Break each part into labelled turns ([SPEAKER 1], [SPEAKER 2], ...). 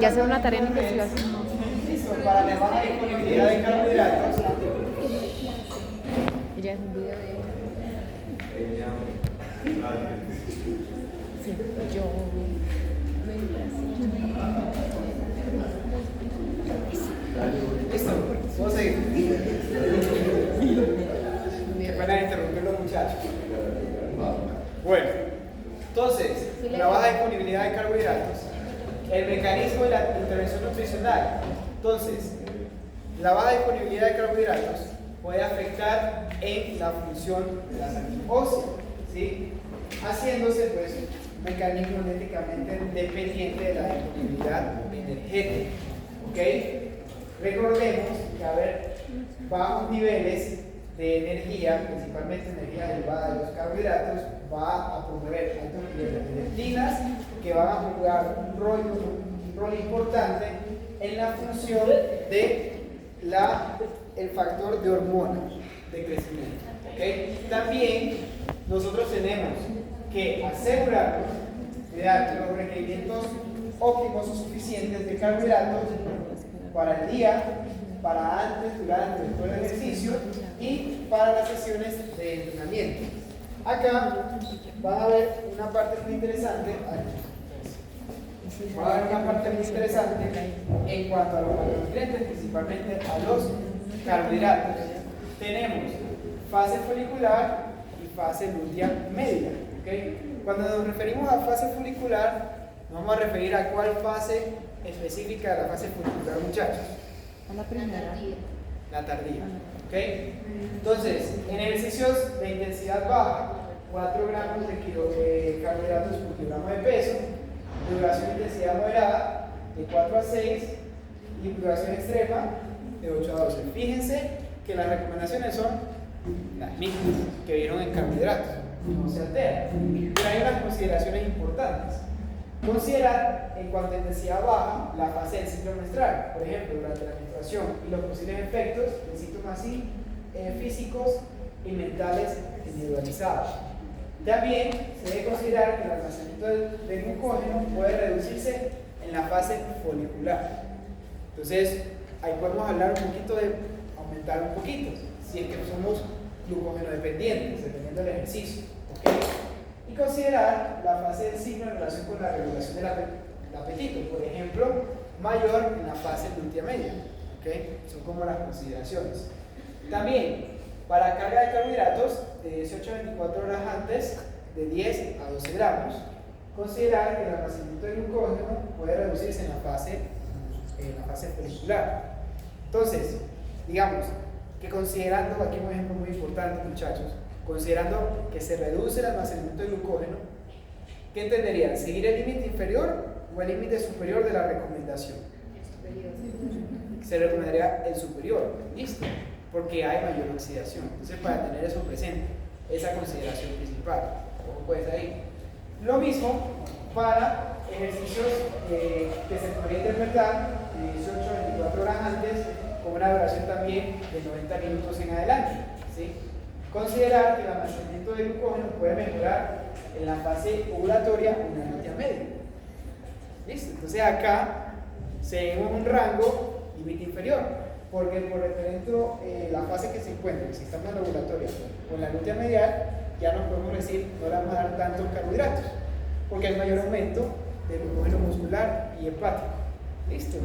[SPEAKER 1] Ya hacer una tarea en investigación.
[SPEAKER 2] Listo, para la baja disponibilidad de carbohidratos.
[SPEAKER 1] Ella es un video de... Sí, yo...
[SPEAKER 2] Listo, vamos a seguir. Qué pena interrumpir los muchachos. Bueno, entonces, la baja disponibilidad de carbohidratos, el mecanismo de la intervención nutricional. Entonces, la baja disponibilidad de carbohidratos puede afectar en la función de la salud ósea, ¿sí? Haciéndose pues un mecanismo genéticamente dependiente de la disponibilidad energética, ¿ok? Recordemos que haber bajos niveles de energía, principalmente energía derivada de los carbohidratos, va a promover altos niveles de leptinas que van a jugar un rol importante en la función de el factor de hormona de crecimiento. ¿Okay? También nosotros tenemos que asegurarnos de dar los requerimientos óptimos o suficientes de carbohidratos para el día, para antes, durante y después del ejercicio y para las sesiones de entrenamiento. Acá van a ver una parte muy interesante. Va a haber una parte muy interesante en cuanto a los macronutrientes, principalmente a los carbohidratos. Tenemos fase folicular y fase lútea media. ¿Okay? Cuando nos referimos a fase folicular, nos vamos a referir a cuál fase específica de la fase folicular, muchachos.
[SPEAKER 1] A la primera.
[SPEAKER 2] La tardía. ¿Okay? Entonces, en ejercicios de intensidad baja, 4 gramos de carbohidratos por kilogramo de peso, duración de intensidad moderada de 4 a 6 y duración extrema de 8 a 12. Fíjense que las recomendaciones son las mismas que vieron en carbohidratos, no se alteran, pero hay unas consideraciones importantes. Considerar en cuanto a intensidad baja la fase del ciclo menstrual, por ejemplo, durante la menstruación y los posibles efectos de síntomas físicos y mentales individualizados. También se debe considerar que el almacenamiento de glucógeno puede reducirse en la fase folicular. Entonces, ahí podemos hablar un poquito de aumentar un poquito, si es que no somos glucógeno dependientes, dependiendo del ejercicio. ¿Okay? Y considerar la fase del ciclo en relación con la regulación del apetito, por ejemplo, mayor en la fase lútea media. ¿Okay? Son como las consideraciones. También, para carga de carbohidratos de 18 a 24 horas antes, de 10 a 12 gramos, considerar que el almacenamiento de glucógeno puede reducirse en la fase folicular. Entonces, digamos que considerando, aquí un ejemplo muy importante, muchachos, considerando que se reduce el almacenamiento de glucógeno, ¿qué entenderían? ¿Seguir el límite inferior o el límite superior de la recomendación? Se recomendaría el superior, ¿listo? Porque hay mayor oxidación. Entonces, para tener eso presente, esa consideración principal, ojo pues ahí. Lo mismo para ejercicios que se podría interpretar de 18 a 24 horas antes, con una duración también de 90 minutos en adelante, ¿sí? Considerar que el almacenamiento de glucógeno puede mejorar en la fase ovulatoria o en la lútea media. ¿Listo? Entonces acá seguimos un rango límite inferior, porque por referente la fase que se encuentra, si estamos en la ovulatoria o en la lútea medial, ya nos podemos decir no le vamos a dar tantos carbohidratos, porque hay mayor aumento de glucógeno muscular y hepático. ¿Listo?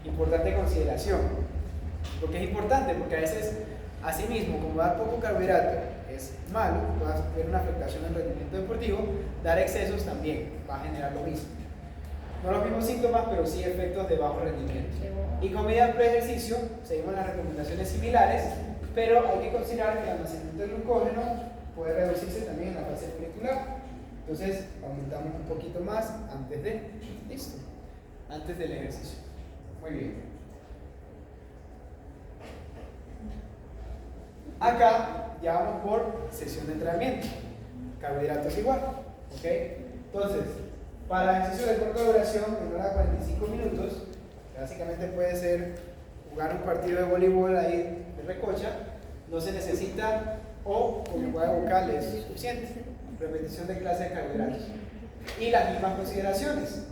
[SPEAKER 2] Importante consideración. Porque es importante, porque a veces, asimismo, como dar poco carbohidrato es malo, va a tener una afectación en el rendimiento deportivo, dar excesos también va a generar lo mismo. No los mismos síntomas, pero sí efectos de bajo rendimiento. Y con medida pre-ejercicio, seguimos las recomendaciones similares, pero hay que considerar que el almacenamiento de glucógeno puede reducirse también en la fase folicular. Entonces, aumentamos un poquito más antes del ejercicio. Muy bien. Acá ya vamos por sesión de entrenamiento. Carbohidratos igual. ¿Ok? Entonces, para ejercicios de corta duración, menor a 45 minutos, básicamente puede ser jugar un partido de voleibol ahí de recocha, no se necesita o con lenguaje vocal es suficiente. Repetición de clase de carbohidratos. Y las mismas consideraciones.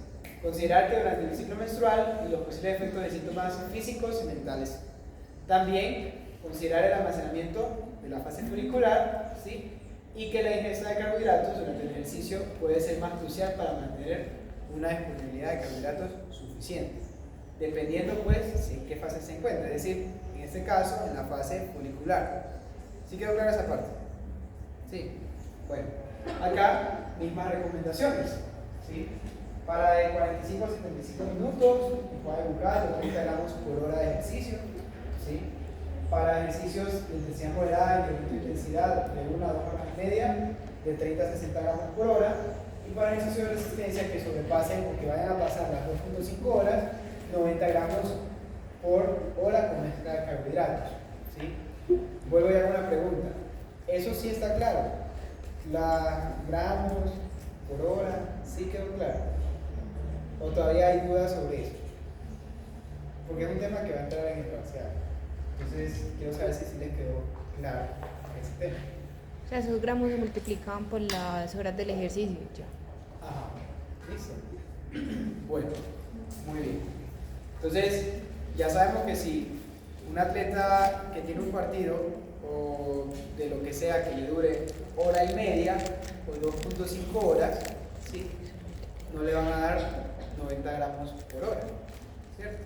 [SPEAKER 2] Considerar que durante el ciclo menstrual y los posibles efectos de síntomas físicos y mentales. También considerar el almacenamiento de la fase folicular, ¿sí? Y que la ingesta de carbohidratos durante el ejercicio puede ser más crucial para mantener una disponibilidad de carbohidratos suficiente, dependiendo pues en qué fase se encuentra, es decir, en este caso en la fase folicular. ¿Sí quedó clara esa parte? Sí. Bueno, acá mismas recomendaciones, ¿sí? Para de 45 a 75 minutos, enjuague bucal de 30 gramos por hora de ejercicio, ¿sí? Para ejercicios de intensidad moderada y de intensidad de 1 a 2 horas y media, de 30 a 60 gramos por hora, y para ejercicios de resistencia que sobrepasen o que vayan a pasar las 2.5 horas, 90 gramos por hora con mezcla de carbohidratos, ¿sí? Vuelvo a hacer una pregunta, ¿eso sí está claro? ¿La gramos por hora sí quedó claro? ¿O todavía hay dudas sobre eso? Porque es un tema que va a entrar en el parcial. Entonces, quiero saber si sí les quedó claro ese tema.
[SPEAKER 3] O sea, esos gramos se multiplicaban por las horas del ejercicio, ya.
[SPEAKER 2] Ajá, listo. Bueno, muy bien. Entonces, ya sabemos que si un atleta que tiene un partido o de lo que sea que le dure hora y media o 2.5 horas, ¿sí? No le van a dar 90 gramos por hora, ¿cierto?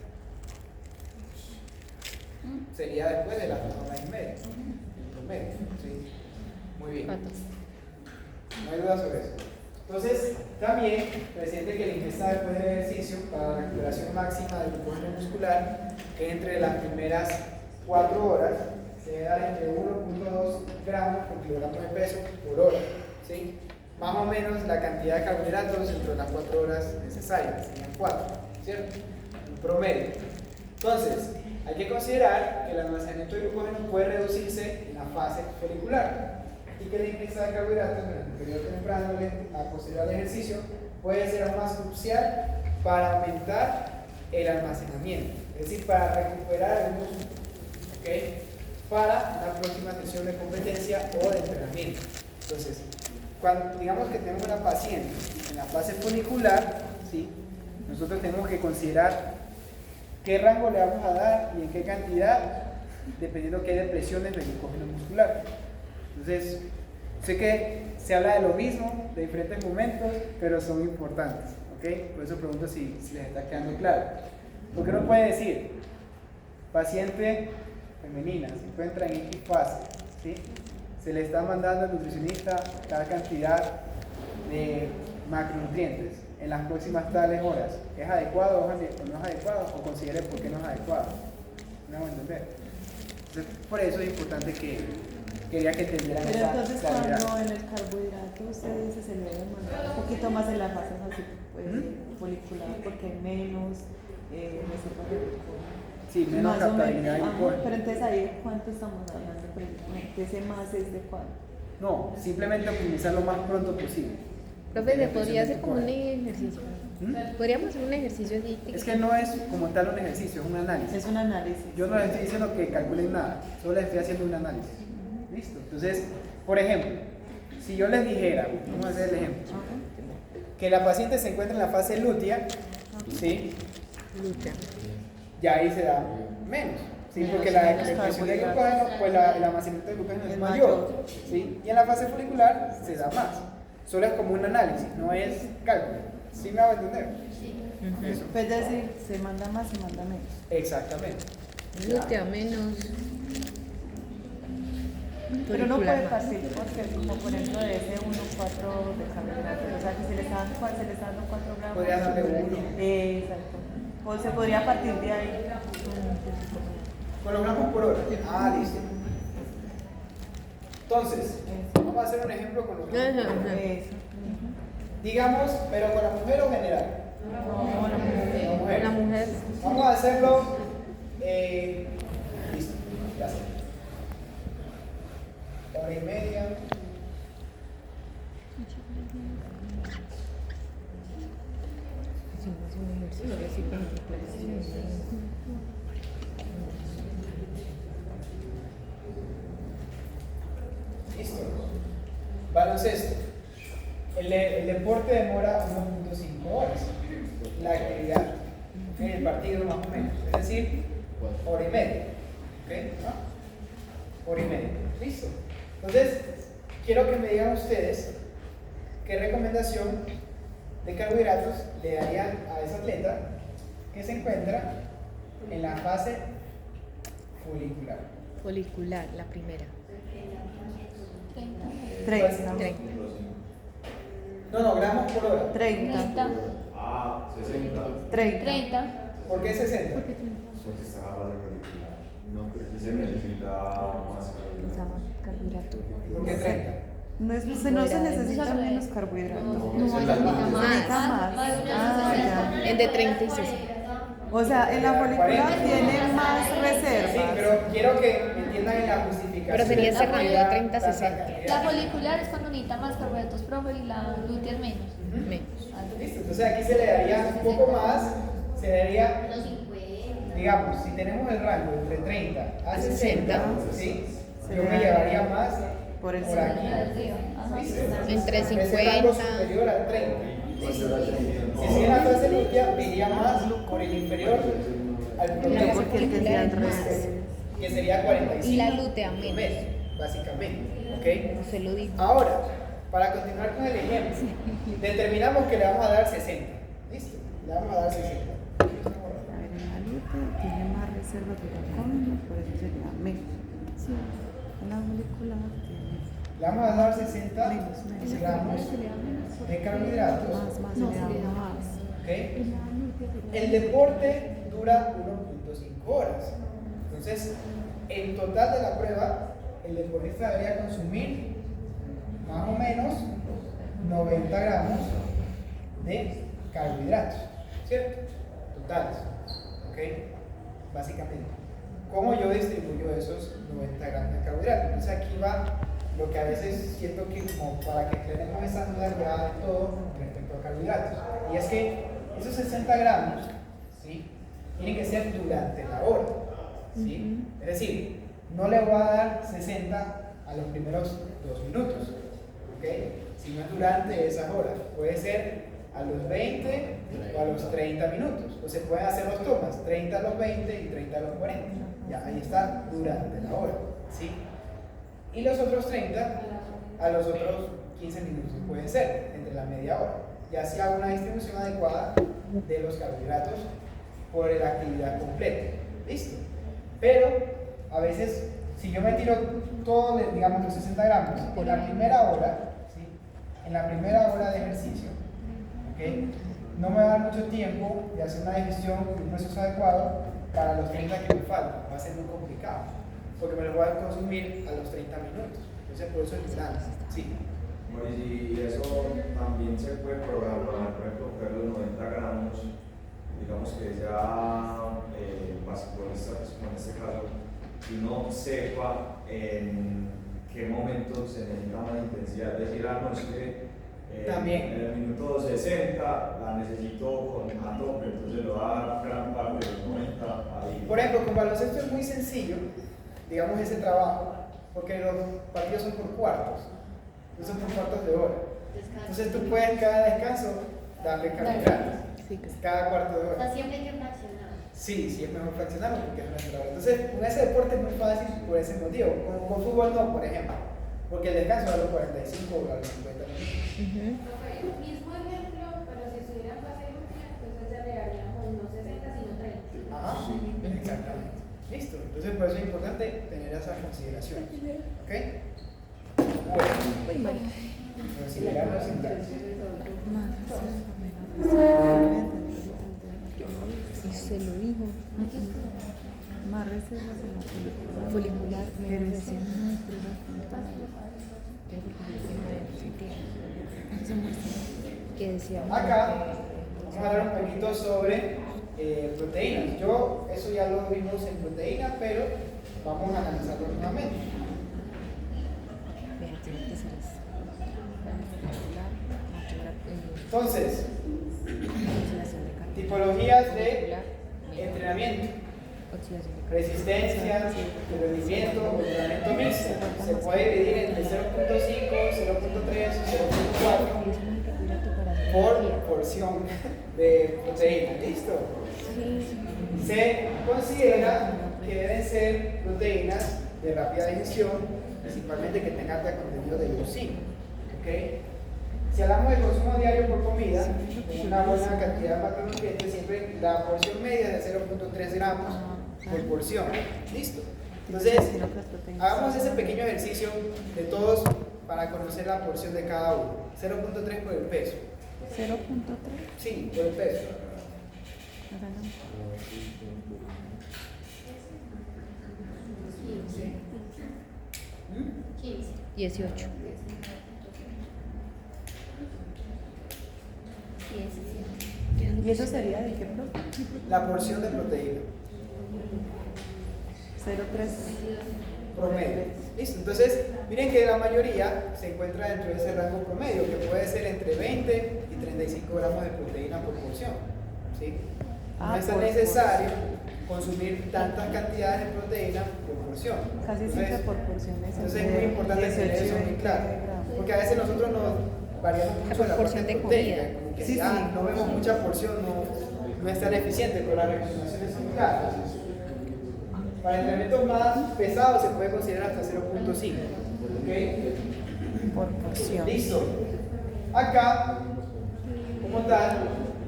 [SPEAKER 2] Sería después de las 2 horas y media, en promedio, ¿sí? Muy bien. No hay duda sobre eso. Entonces, también presente que la ingesta después del ejercicio para la recuperación máxima del glucógeno muscular, que entre las primeras 4 horas, se debe dar entre 1.2 gramos por kilogramo de peso por hora, ¿sí? Más o menos la cantidad de carbohidratos dentro de las 4 horas necesarias, serían 4, ¿cierto? En promedio. Entonces, hay que considerar que el almacenamiento de glucógeno puede reducirse en la fase folicular y que la ingesta de carbohidratos durante el periodo temprano a posterior al ejercicio puede ser aún más crucial para aumentar el almacenamiento, es decir, para recuperar el músculo, ¿ok? Para la próxima sesión de competencia o de entrenamiento. Entonces, cuando digamos que tenemos una paciente en la fase folicular, ¿sí? Nosotros tenemos que considerar qué rango le vamos a dar y en qué cantidad, dependiendo qué depresiones del glucógeno muscular. Entonces, sé que se habla de lo mismo, de diferentes momentos, pero son importantes, ¿ok? Por eso pregunto si les está quedando claro. Porque uno puede decir, paciente femenina, se encuentra en X fase, ¿sí? Se le está mandando al nutricionista cada cantidad de macronutrientes en las próximas tales horas. ¿Es adecuado o no es adecuado? O considere por qué no es adecuado. ¿No vamos a entender? Entonces, por eso es importante que quería que entendieran
[SPEAKER 1] Pero
[SPEAKER 2] esa
[SPEAKER 1] entonces
[SPEAKER 2] claridad.
[SPEAKER 1] cuando en el carbohidrato usted dice se le debe mandar un poquito más en la fase así, pues, folicular porque hay menos reservas de glucógeno.
[SPEAKER 2] Sí, menos
[SPEAKER 1] Más o
[SPEAKER 2] captabilidad de
[SPEAKER 1] menos,
[SPEAKER 2] glucógeno.
[SPEAKER 1] pero entonces ahí de cuánto estamos hablando precisamente, ese más es de cuánto.
[SPEAKER 2] No, simplemente optimizar lo más pronto posible.
[SPEAKER 3] Profe, ¿se
[SPEAKER 2] La
[SPEAKER 3] podría hacer
[SPEAKER 2] depresión
[SPEAKER 3] como un
[SPEAKER 2] glucógeno.
[SPEAKER 3] ejercicio?
[SPEAKER 2] ¿Mm?
[SPEAKER 3] Podríamos hacer un ejercicio así.
[SPEAKER 2] Es que no es como tal un ejercicio, es un análisis.
[SPEAKER 1] Es un análisis.
[SPEAKER 2] Yo no les estoy diciendo que calculen nada, solo les estoy haciendo un análisis. ¿Listo? Entonces, por ejemplo, si yo les dijera, vamos a hacer el ejemplo, que la paciente se encuentra en la fase lútea, ¿sí?
[SPEAKER 3] Lucha.
[SPEAKER 2] Ya ahí se da menos, ¿sí?
[SPEAKER 1] Menos,
[SPEAKER 2] Porque la
[SPEAKER 1] menos
[SPEAKER 2] depresión de
[SPEAKER 1] carbohidratos.
[SPEAKER 2] glucógeno, pues el almacenamiento de glucógeno es
[SPEAKER 1] Es
[SPEAKER 2] mayor,
[SPEAKER 1] mayor.
[SPEAKER 2] ¿sí? Y en la fase folicular se da más. Solo es como un análisis, no es cálculo. ¿Sí me hago entender? Eso.
[SPEAKER 1] Pues es decir, se manda más, se manda menos.
[SPEAKER 2] Exactamente.
[SPEAKER 3] Lucha menos.
[SPEAKER 1] Pero no
[SPEAKER 3] folicular
[SPEAKER 1] puede
[SPEAKER 3] más.
[SPEAKER 1] partir porque como por ejemplo de ese 1,4 de carbohidratos, o sea que se le está dando 4 gramos.
[SPEAKER 2] Podría darle 1.
[SPEAKER 1] Exacto. O se podría partir de ahí.
[SPEAKER 2] Con los gramos por hora. Ah, listo. Entonces, vamos a hacer un ejemplo con los gramos por hora.
[SPEAKER 1] Eso.
[SPEAKER 2] Digamos, pero con la mujer o general.
[SPEAKER 1] No, la mujer.
[SPEAKER 2] La mujer.
[SPEAKER 3] La mujer.
[SPEAKER 2] Vamos a hacerlo. Listo, gracias. Hora y media.
[SPEAKER 3] Hicimos un ejercicio así con precisión.
[SPEAKER 2] Listo. Baloncesto. El deporte demora 1.5 horas. la actividad, ¿okay? El partido más o menos, es decir, hora y media. ¿Okay? ¿No? Hora y media. Listo. Entonces, quiero que me digan ustedes qué recomendación de carbohidratos le darían a ese atleta que se encuentra en la fase folicular.
[SPEAKER 3] Folicular, la primera.
[SPEAKER 1] 30.
[SPEAKER 3] 30.
[SPEAKER 2] No, gramos por hora.
[SPEAKER 1] 30. 30.
[SPEAKER 4] 30.
[SPEAKER 2] ¿Por qué 60?
[SPEAKER 5] Porque está agarrado de película. No, porque se necesita más
[SPEAKER 3] Carbohidrato.
[SPEAKER 2] ¿Por qué 30?
[SPEAKER 1] No se necesitan menos carbohidratos.
[SPEAKER 4] No,
[SPEAKER 5] Esa es
[SPEAKER 4] ya
[SPEAKER 5] la
[SPEAKER 4] no
[SPEAKER 5] más.
[SPEAKER 4] más.
[SPEAKER 1] Necesita más. Ah, ya.
[SPEAKER 3] En de 30 y 60.
[SPEAKER 1] O sea, en la folicular tiene más
[SPEAKER 2] Sí,
[SPEAKER 1] reservas.
[SPEAKER 2] pero quiero que me entiendan en la justificación.
[SPEAKER 3] Pero sería cerrando a 30,
[SPEAKER 2] Tanta
[SPEAKER 3] 60.
[SPEAKER 2] cantidad.
[SPEAKER 4] La folicular es cuando necesita más carbohidratos, profe, y la lútea es menos.
[SPEAKER 3] Menos.
[SPEAKER 2] Listo, entonces aquí se le daría un poco más, se le daría, digamos, si tenemos el rango entre 30 a 60, ¿sí? Yo me llevaría más
[SPEAKER 1] Por el
[SPEAKER 2] por aquí.
[SPEAKER 4] Ajá.
[SPEAKER 2] ¿Listo?
[SPEAKER 3] Entre
[SPEAKER 2] Ese rango
[SPEAKER 3] 50.
[SPEAKER 2] superior al 30. ¿Listo? Si sigue la fase lútea, me iría más por el inferior al
[SPEAKER 1] No,
[SPEAKER 2] promedio,
[SPEAKER 1] porque él tendría al revés.
[SPEAKER 2] que sería 45.
[SPEAKER 3] Y la lútea menos.
[SPEAKER 2] Básicamente, ¿ok?
[SPEAKER 3] No se lo digo.
[SPEAKER 2] Ahora, para continuar con el ejemplo, determinamos que le vamos a dar 60. ¿Listo? Le vamos a dar 60.
[SPEAKER 1] A ver, en la lútea tiene más reservas de glucógeno, por eso sería menos. En la molecular tiene
[SPEAKER 2] Le vamos a dar 60
[SPEAKER 1] menos.
[SPEAKER 2] gramos de carbohidratos.
[SPEAKER 1] Más, se le da más.
[SPEAKER 2] ¿Ok? El deporte dura 1.5 horas. Entonces, en total de la prueba, el deportista debería consumir más o menos 90 gramos de carbohidratos, ¿cierto? Totales, ¿ok? Básicamente. ¿Cómo yo distribuyo esos 90 gramos de carbohidratos? Entonces aquí va lo que a veces siento que como para que tenemos esa duda ya de todo respecto a carbohidratos. Y es que esos 60 gramos, ¿sí? Tienen que ser durante la hora, ¿sí? Es decir, no le voy a dar 60 a los primeros 2 minutos, ¿ok? Sino es durante esas horas. Puede ser a los 20 o a los 30 minutos. O se pueden hacer dos tomas, 30 a los 20 y 30 a los 40. Ya, ahí está durante la hora, ¿sí? Y los otros 30 a los otros 15 minutos, puede ser, entre la media hora. Y así hago una distribución adecuada de los carbohidratos por la actividad completa. ¿Listo? Pero a veces, si yo me tiro todo, digamos, los 60 gramos en la primera hora, ¿sí? En la primera hora de ejercicio, ¿ok? No me va a dar mucho tiempo de hacer una digestión y un proceso adecuado para los 30 que me faltan. Va a ser muy complicado, porque me lo voy a consumir a los 30 minutos. Entonces, por eso es grande. Sí.
[SPEAKER 5] Bueno, y eso también se puede programar, por ejemplo, coger los 90 gramos, digamos que ya basquetbolista, pues, en este caso, que uno sepa en qué momento se necesita más intensidad, es decir, no es que
[SPEAKER 2] También.
[SPEAKER 5] en el minuto 60 la necesito a tope, entonces lo va a dar gran parte de los 90 ahí.
[SPEAKER 2] Por ejemplo, con baloncesto es muy sencillo, digamos, ese trabajo, porque los partidos son por cuartos, no son por cuartos de hora. Entonces tú puedes cada descanso darle carbohidratos, cada cuarto de hora.
[SPEAKER 4] Siempre hay que fraccionar.
[SPEAKER 2] Sí, es mejor fraccionarlo porque es nuestra hora. Entonces, con ese deporte es muy fácil por ese motivo. Con fútbol no, por ejemplo, porque el descanso es a los 45 o a los 50 minutos.
[SPEAKER 6] Mismo ejemplo, pero si estuviera en fase lútea, entonces ya le daríamos no 60 sino 30.
[SPEAKER 2] Ajá, exactamente. Listo. Entonces, por eso es importante tener esa consideración. ¿Ok? Bueno, considerar los sintáxis.
[SPEAKER 3] Y se lo dijo.
[SPEAKER 1] Más reservas en la folicular.
[SPEAKER 3] Folicular,
[SPEAKER 1] Pero
[SPEAKER 3] menos
[SPEAKER 1] sí,
[SPEAKER 3] reservas.
[SPEAKER 1] no hay pruebas contables. Eso muestra.
[SPEAKER 3] Que decía.
[SPEAKER 2] Acá vamos a hablar un poquito sobre proteínas. Eso ya lo vimos en proteínas, pero vamos a analizarlo nuevamente.
[SPEAKER 3] Vea, tiene que ser eso. Folicular,
[SPEAKER 2] Entonces,
[SPEAKER 3] oxidación de carbono.
[SPEAKER 2] tipologías de
[SPEAKER 3] Folicular, menos.
[SPEAKER 2] entrenamiento.
[SPEAKER 3] Oxidación de carbono.
[SPEAKER 2] resistencia, rendimiento o entrenamiento mixto. Se puede dividir entre 0.5, 0.3 o 0.4 por porción de proteína. ¿Listo? Se considera que deben ser proteínas de rápida digestión, principalmente que tengan alto contenido de leucina. ¿Okay? Si hablamos del consumo diario por comida, una buena cantidad de macronutrientes, siempre la porción media es de 0.3 gramos por porción. ¿Listo? Entonces, hagamos ese pequeño ejercicio de todos para conocer la porción de cada uno. 0.3 por el peso.
[SPEAKER 1] 0.3.
[SPEAKER 2] Sí, por el peso. ¿Mm?
[SPEAKER 4] 15.
[SPEAKER 3] 18.
[SPEAKER 4] 17.
[SPEAKER 1] ¿Y eso sería de qué proteína?
[SPEAKER 2] La porción de proteína
[SPEAKER 1] 0.3
[SPEAKER 2] promedio. ¿Listo? Entonces, miren que la mayoría se encuentra dentro de ese rango promedio, que puede ser entre 20 y 35 gramos de proteína por porción. ¿Sí? No es tan necesario consumir tantas cantidades de proteína por porción.
[SPEAKER 1] Casi siempre por porciones.
[SPEAKER 2] Entonces es muy importante tener eso muy claro. Porque a veces nosotros nos variamos mucho en la
[SPEAKER 3] porción
[SPEAKER 2] parte
[SPEAKER 3] de
[SPEAKER 2] proteica.
[SPEAKER 3] comida.
[SPEAKER 2] Como que
[SPEAKER 1] Sí,
[SPEAKER 2] si
[SPEAKER 1] sí.
[SPEAKER 2] no vemos mucha porción, no es tan eficiente, pero las recomendaciones son claras. Para entrenamientos más pesados se puede considerar hasta 0.5. ¿Ok?
[SPEAKER 1] Por porción.
[SPEAKER 2] Listo. Acá, como tal,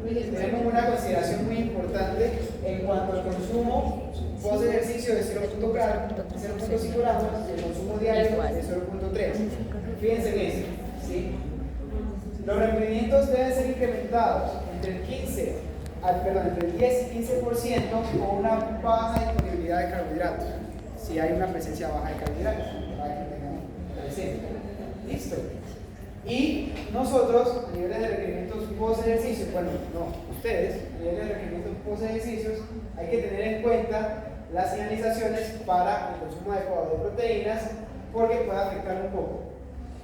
[SPEAKER 2] tenemos una consideración muy importante en cuanto al consumo post ejercicio de 0.5 gramos y el consumo diario de 0.3. Fíjense en eso. ¿Sí? Los requerimientos deben ser incrementados entre el 10 y 15% con una baja disponibilidad de carbohidratos. Si hay una presencia baja de carbohidratos, para que tengamos presente. Listo. Y nosotros, a niveles de requerimientos post ejercicio, bueno, no, ustedes, a niveles de requerimientos post ejercicios, hay que tener en cuenta las señalizaciones para el consumo adecuado de proteínas, porque puede afectar un poco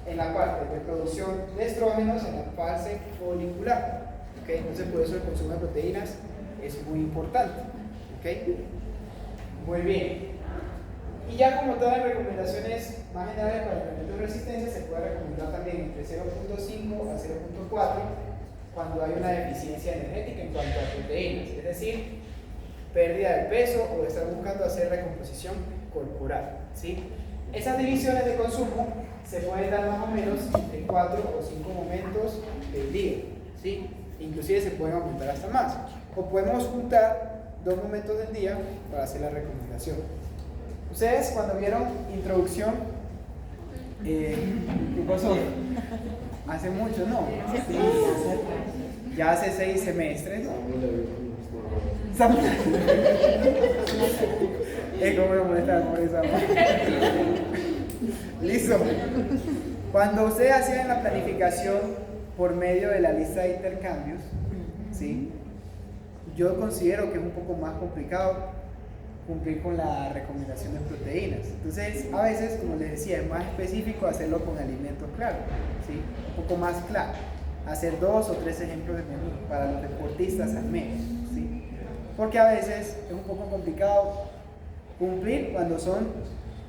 [SPEAKER 2] en la parte de producción de estrógenos en la fase folicular. ¿Okay? Entonces, por eso el consumo de proteínas es muy importante. ¿Okay? Muy bien. Y ya como todas las recomendaciones más generales para el tratamiento de resistencia, se puede recomendar también entre 0.5 a 0.4 cuando hay una deficiencia energética en cuanto a proteínas, es decir, pérdida de peso o estar buscando hacer recomposición corporal. ¿Sí? Esas divisiones de consumo se pueden dar más o menos entre 4 o 5 momentos del día. ¿Sí? Inclusive se pueden aumentar hasta más. O podemos juntar 2 momentos del día para hacer la recomendación. Ustedes cuando vieron introducción, ¿qué pasó? Hace mucho, ¿no? Sí. Ya hace 6 semestres. ¿Cómo me molesta por esa? Listo. Cuando ustedes hacían la planificación por medio de la lista de intercambios, ¿sí? Yo considero que es un poco más complicado cumplir con la recomendación de proteínas. Entonces, a veces, como les decía, es más específico hacerlo con alimentos claros, ¿sí? Un poco más claro. Hacer 2 o 3 ejemplos de menú para los deportistas al menos, ¿sí? Porque a veces es un poco complicado cumplir cuando son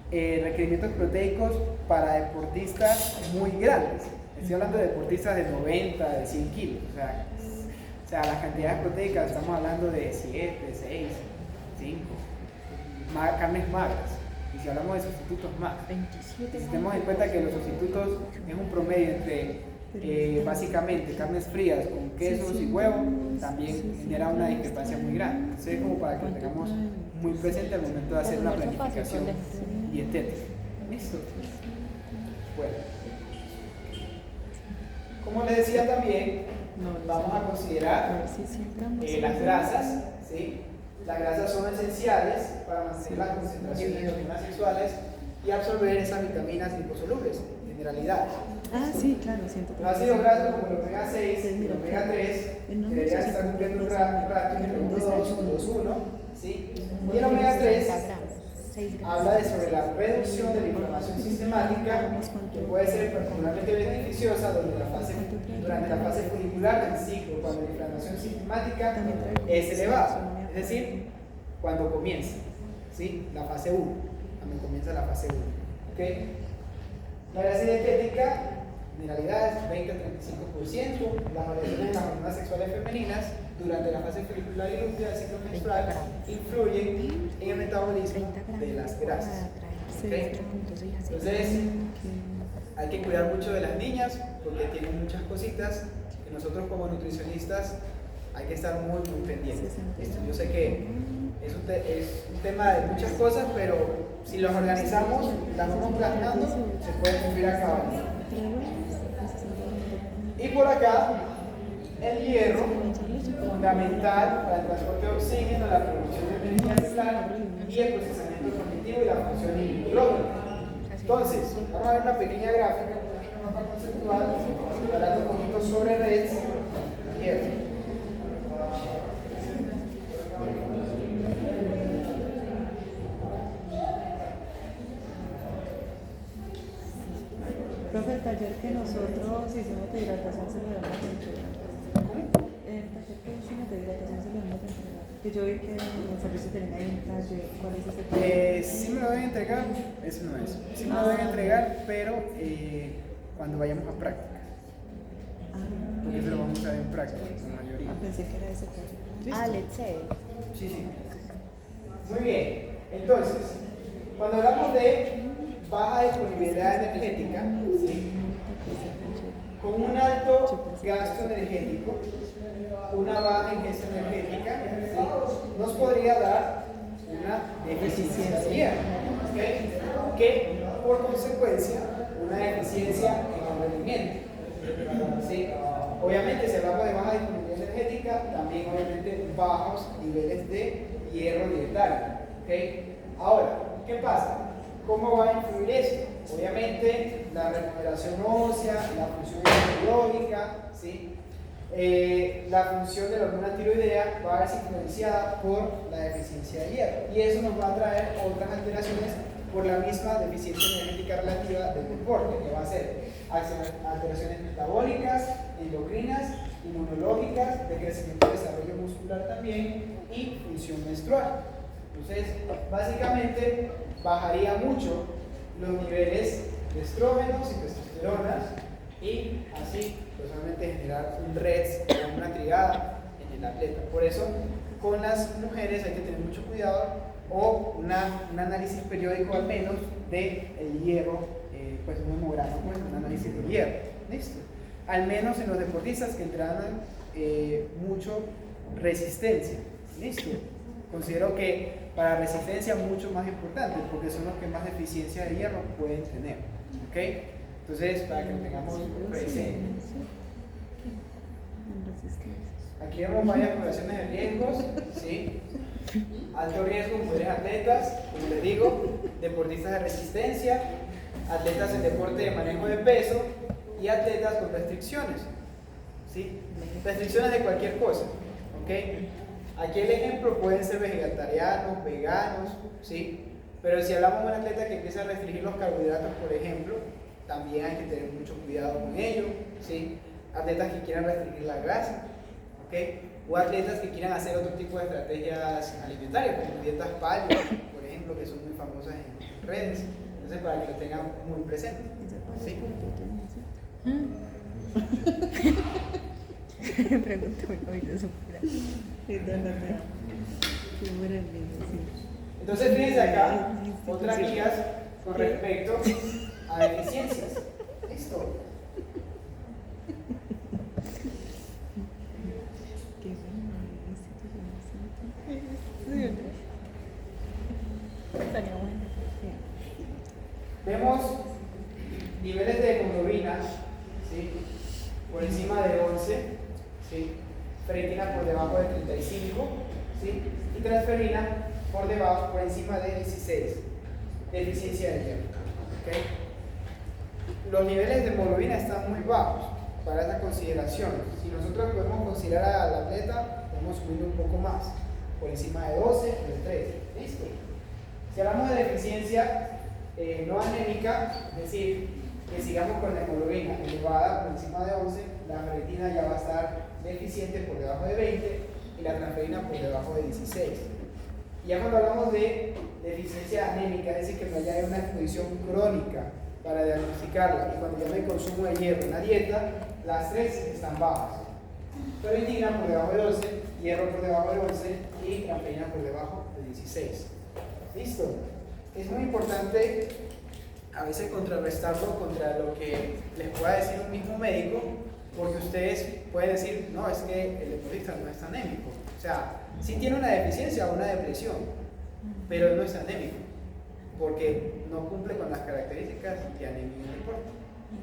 [SPEAKER 2] requerimientos proteicos para deportistas muy grandes. Estoy hablando de deportistas de 90, de 100 kilos. O sea, las cantidades proteicas estamos hablando de 7, 6, 5. Carnes magras. Y si hablamos de sustitutos más, tenemos en cuenta que los sustitutos es un promedio entre básicamente carnes frías con quesos y huevo, también genera una discrepancia muy grande. Entonces es como para que lo tengamos muy presente al momento de hacer una planificación dietética. ¿Listo? Bueno, como les decía también, vamos a considerar las grasas, ¿sí? Las grasas son esenciales para mantener las concentraciones de hormonas sexuales y absorber esas vitaminas liposolubles, mineralidades.
[SPEAKER 1] Ah, sí, claro, siento que
[SPEAKER 2] Los ácidos grasos como el omega 6 y el omega 3 deberían estar cumpliendo un ratio entre 1,2 y 2,1, ¿sí? Y el omega 3 habla sobre la reducción de la inflamación sistemática, que puede ser particularmente beneficiosa durante la fase folicular del ciclo, cuando la inflamación sistemática es elevada, es decir, cuando comienza, ¿sí? La fase 1, cuando comienza la fase 1. ¿Okay? La grasa dietética generalidades, 20 al 35%, las variaciones en las hormonas sexuales femeninas durante la fase folicular y lútea del ciclo menstrual influyen en el metabolismo de las grasas. ¿Ok? Entonces, hay que cuidar mucho de las niñas porque tienen muchas cositas que nosotros como nutricionistas hay que estar muy pendientes. ¿Listo? Yo sé que es un tema de muchas cosas, pero si los organizamos, las vamos plasmando, se puede cumplir a cabalidad. Y por acá, el hierro, fundamental para el transporte de oxígeno, la producción de energía celular y el procesamiento cognitivo y la función inmunológica. Entonces, vamos a ver una pequeña gráfica, un mapa conceptual, hablando un poquito sobre redes y hierro.
[SPEAKER 1] Profe, el taller que nosotros hicimos de hidratación se lo damos a entregar. El taller que hicimos de hidratación se lo damos a entregar. Que yo vi que en el servicio tenía ahí un taller. ¿Cuál es ese taller?
[SPEAKER 2] Sí me lo deben entregar, ese no es. Sí me lo deben entregar, pero cuando vayamos a práctica. Porque eso lo vamos a ver en práctica, la mayoría.
[SPEAKER 1] Pensé que era ese taller.
[SPEAKER 3] Ah, let's say.
[SPEAKER 2] Sí, sí. Muy bien. Entonces, cuando hablamos de baja disponibilidad energética, ¿sí? Con un alto gasto energético, una baja ingesta energética, ¿sí? Nos podría dar una deficiencia de hierro, ¿ok? Que por consecuencia una deficiencia en el rendimiento, ¿sí? Obviamente, si hablamos de baja disponibilidad energética, también obviamente bajos niveles de hierro dietario, ¿ok? Ahora, ¿qué pasa? ¿Cómo va a influir esto? Obviamente, la recuperación ósea, la función inmunológica, ¿sí? La función de la hormona tiroidea va a verse influenciada por la deficiencia de hierro. Y eso nos va a traer otras alteraciones por la misma deficiencia energética relativa del deporte, que va a ser alteraciones metabólicas, endocrinas, inmunológicas, de crecimiento y desarrollo muscular también, y función menstrual. Entonces, básicamente, bajaría mucho los niveles de estrógenos y testosteronas y así, personalmente, generar un REDS o una trigada en el atleta. Por eso, con las mujeres hay que tener mucho cuidado o un análisis periódico al menos del hierro, pues un hemograma, pues un análisis de hierro. ¿Listo? Al menos en los deportistas que entrenan mucho resistencia. ¿Listo? Considero que para resistencia mucho más importante porque son los que más deficiencia de hierro pueden tener. ¿Ok? Entonces, para que lo tengamos presente. Aquí vemos varias poblaciones de riesgos, ¿sí? Alto riesgo, mujeres atletas, como les digo, deportistas de resistencia, atletas en deporte de manejo de peso y atletas con restricciones, ¿sí? Restricciones de cualquier cosa, ¿ok? Aquí el ejemplo pueden ser vegetarianos, veganos, ¿sí? Pero si hablamos de un atleta que empieza a restringir los carbohidratos, por ejemplo, también hay que tener mucho cuidado con ello, ¿sí? Atletas que quieran restringir la grasa, ¿ok? O atletas que quieran hacer otro tipo de estrategias alimentarias, como dietas paleo, por ejemplo, que son muy famosas en redes. Entonces, para que lo tengan muy presente. ¿Sí?
[SPEAKER 3] Pregúntame, ahorita se
[SPEAKER 2] Entonces, fíjense acá, otras guías con respecto a deficiencias. ¿Listo? Vemos niveles de hemoglobina, ¿sí? Por encima de 11, ¿sí? Ferritina por debajo de 35, ¿sí? Y transferina por debajo, por encima de 16. Deficiencia de hierro, ¿okay? Los niveles de hemoglobina están muy bajos para esa consideración. Si nosotros podemos considerar al atleta, podemos subir un poco más, por encima de 12 o de 13. ¿Listo? Si hablamos de deficiencia no anémica, es decir, que sigamos con la hemoglobina elevada por encima de 11, la ferritina ya va a estar deficiente por debajo de 20 y la transferina por debajo de 16. Y ya cuando hablamos de deficiencia anémica, es decir, que no haya una exposición crónica, para diagnosticarla. Y cuando ya no hay consumo de hierro en la dieta, las 3 están bajas. Ferritina por debajo de 12, hierro por debajo de 11 y cafeína por debajo de 16. ¿Listo? Es muy importante a veces contrarrestarlo contra lo que les pueda decir un mismo médico, porque ustedes pueden decir, no, es que el deportista no es anémico. O sea, sí tiene una deficiencia o una depresión, pero no es anémico, porque no cumple con las características de anemia en el deporte.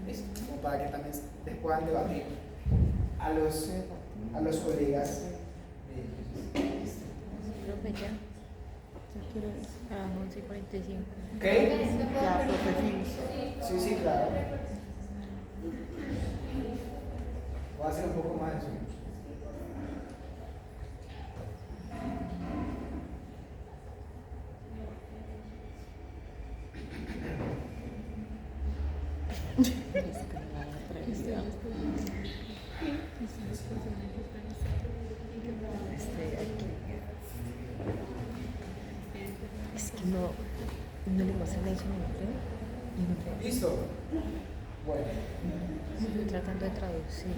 [SPEAKER 2] ¿Listo? Como para que también les puedan debatir a los colegas.
[SPEAKER 3] Profe, ya. Ah, 11:45.
[SPEAKER 2] ¿Ok?
[SPEAKER 1] Ya, profe, sí.
[SPEAKER 2] Sí, claro. Voy a hacer un poco más de zoom.
[SPEAKER 3] Es que no le pasan eso, ¿no?
[SPEAKER 2] ¿Listo? Bueno.
[SPEAKER 3] Estoy tratando de traducir.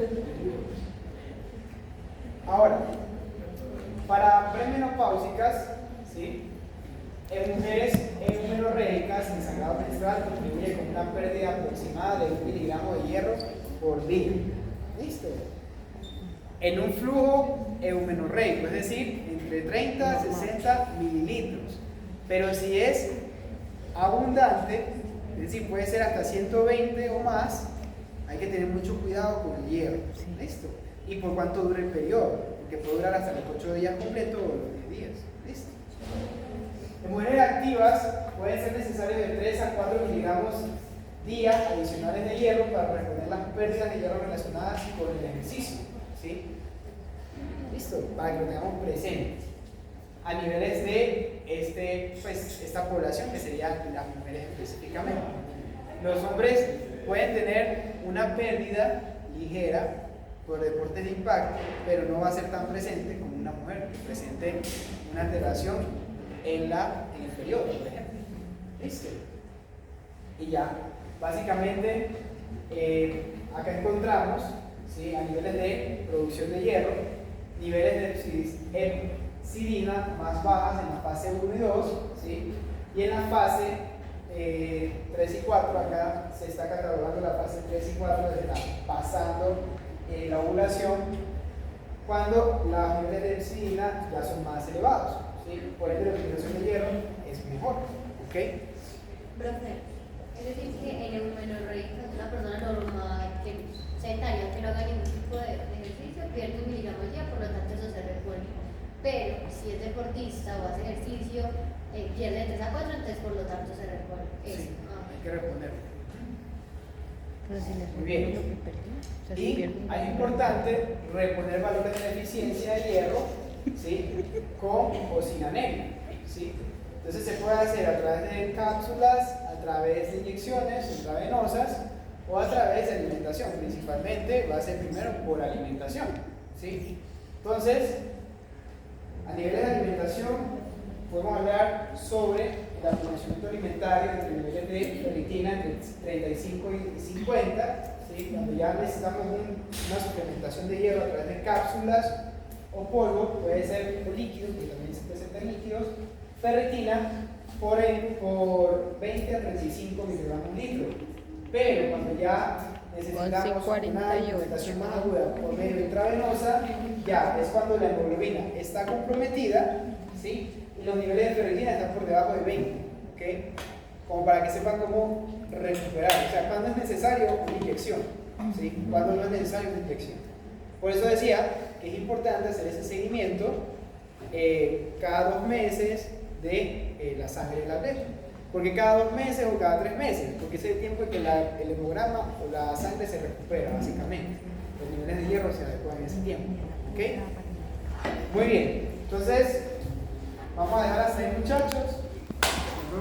[SPEAKER 2] Ahora, para premenopáusicas, ¿sí? En mujeres eumenorreicas, el sangrado menstrual contribuye con una pérdida aproximada de 1 miligramo de hierro por día. ¿Listo? En un flujo eumenorreico, es decir, entre 30 y 60 mililitros. Pero si es abundante, es decir, puede ser hasta 120 o más, hay que tener mucho cuidado con el hierro. ¿Listo? Y por cuánto dura el periodo, porque puede durar hasta los 8 días completos o los 10 días. ¿Listo? En mujeres activas pueden ser necesarios de 3 a 4 miligramos día adicionales de hierro para reponer las pérdidas de hierro relacionadas con el ejercicio. ¿Sí? ¿Listo? Para que lo tengamos presente. A niveles de esta población, que serían las mujeres específicamente. Los hombres pueden tener una pérdida ligera por deportes de impacto, pero no va a ser tan presente como una mujer que presente una alteración en el periodo, por ejemplo. ¿Listo? Y ya, básicamente, acá encontramos, ¿sí? A niveles de producción de hierro, niveles de epsidina más bajas en la fase 1 y 2, ¿sí? Y en la fase 3 y 4, acá se está catalogando la fase 3 y 4 desde pasando la ovulación, cuando los niveles de epsidina ya son más elevados, ¿sí? Por ende, la utilización de hierro es mejor. ¿Ok?
[SPEAKER 4] Profe, es decir, que en eumenorreica, una persona normal, sedentaria, que no haga ningún tipo de ejercicio, pierde 1 miligramo al día, por lo tanto eso se repone. Pero si es deportista o hace ejercicio, pierde de 3 a 4, entonces por lo tanto se repone.
[SPEAKER 2] Sí, hay que reponerlo.
[SPEAKER 3] Pero si le
[SPEAKER 2] Muy bien.
[SPEAKER 3] lo que perdió, o sea, si
[SPEAKER 2] Y
[SPEAKER 3] pierde un
[SPEAKER 2] es importante reponer valores de eficiencia de hierro, ¿sí? Con o sin anemia, ¿sí? Entonces se puede hacer a través de cápsulas, a través de inyecciones intravenosas o a través de alimentación. Principalmente va a ser primero por alimentación, ¿sí? Entonces, a nivel de alimentación, podemos hablar sobre el aprovechamiento alimentario entre niveles de ferritina entre 35 y 50, ¿sí? Cuando ya necesitamos una suplementación de hierro a través de cápsulas o polvo, puede ser líquidos, que también se presentan líquidos, ferritina por 20 a 35 miligramos litro. Pero cuando ya necesitamos una alimentación más aguda por medio intravenosa, ya es cuando la hemoglobina está comprometida, ¿sí? Y los niveles de ferritina están por debajo de 20, ¿ok? Como para que sepan cómo recuperar, o sea, cuando es necesario una inyección, ¿sí? Cuando no es necesario una inyección. Por eso decía que es importante hacer ese seguimiento cada 2 meses de la sangre del atleta. Porque cada 2 meses o cada 3 meses, porque ese es el tiempo en que el hemograma o la sangre se recupera, básicamente. Los niveles de hierro se adecuan en ese tiempo. ¿Ok? Muy bien, entonces vamos a dejar hasta ahí, muchachos.